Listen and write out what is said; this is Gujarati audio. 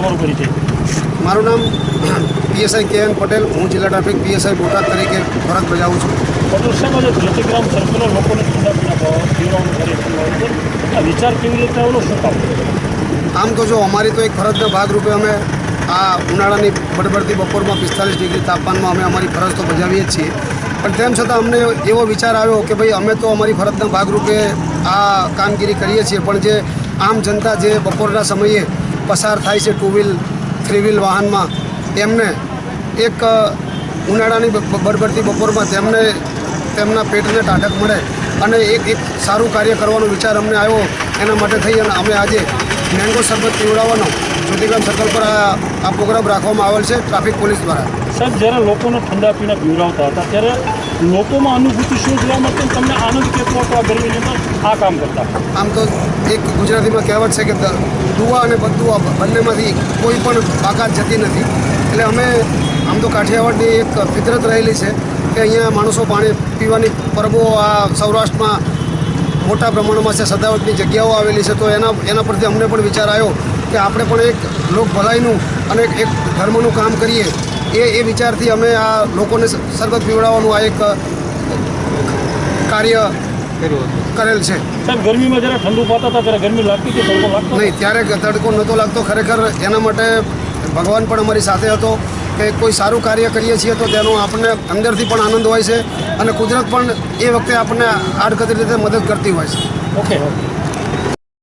તમારું પરિચય? મારું નામ PSI KN પટેલ, હું જિલ્લા ટ્રાફિક PSI બોટાદ તરીકે ફરજ બજાવું છું. પટેલ સાહેબ, આજે જ્યોતિગ્રામ સર્કલર લોકોને ઠંડા પીવાનું કરે આ વિચાર કેવી રીતે આવેલો, શું કામ? આમ તો જો અમારી તો એક ફરજના ભાગરૂપે અમે આ ઉનાળાની બળબડતી બપોરમાં 45 ડિગ્રી તાપમાનમાં અમે અમારી ફરજ તો બજાવીએ જ છીએ, પણ તેમ છતાં અમને એવો વિચાર આવ્યો કે ભાઈ અમે તો અમારી ફરજના ભાગરૂપે આ કામગીરી કરીએ છીએ, પણ જે આમ જનતા જે બપોરના સમયે પસાર થાય છે 2 વ્હીલ 3 વ્હીલ વાહનમાં, તેમને એક ઉનાળાની બળબડતી બપોરમાં તેમના પેટને ટાઢક મળે અને એક સારું કાર્ય કરવાનો વિચાર અમને આવ્યો. એના માટે થઈ અને અમે આજે મેંગો શરબત પીવડાવવાનો જ્યોતિગ્રામ સર્કલ પર આ પ્રોગ્રામ રાખવામાં આવેલ છે ટ્રાફિક પોલીસ દ્વારા. સાહેબ, જ્યારે લોકોને ઠંડા પીણા પીવડાવતા હતા ત્યારે લોકોમાં અનુભૂતિ શું જોવા મળતી, તમને આનંદ કેટલો હતો આ ગરમીની અંદર આ કામ કરતા? આમ તો એક ગુજરાતીમાં કહેવત છે કે દુઆ અને બદદુઆ બંનેમાંથી કોઈ પણ બાકાત જતી નથી. એટલે અમે આમ તો કાઠિયાવાડની એક ફિતરત રહેલી છે કે અહીંયા માણસો પાણી પીવાની પરબો આ સૌરાષ્ટ્રમાં મોટા પ્રમાણમાં છે, સજાવટની જગ્યાઓ આવેલી છે, તો એના પરથી અમને પણ વિચાર આવ્યો કે આપણે પણ એક લોક ભલાઈનું અને એક ધર્મનું કામ કરીએ. એ વિચારથી અમે આ લોકોને શરબત પીવડાવવાનું આ એક કાર્ય કરેલ છે. સાહેબ, ગરમીમાં જ્યારે ઠંડુ પાતા હતા ત્યારે ગરમી લાગતી કે તડકો લાગતો? નહીં, ત્યારે તડકો નહોતો લાગતો. ખરેખર એના માટે ભગવાન પણ અમારી સાથે હતો કે કોઈ સારું કાર્ય કરીએ છીએ તો તેનો આપણને અંદરથી પણ આનંદ હોય છે અને કુદરત પણ એ વખતે આપણને આડકતરી રીતે મદદ કરતી હોય છે. ઓકે.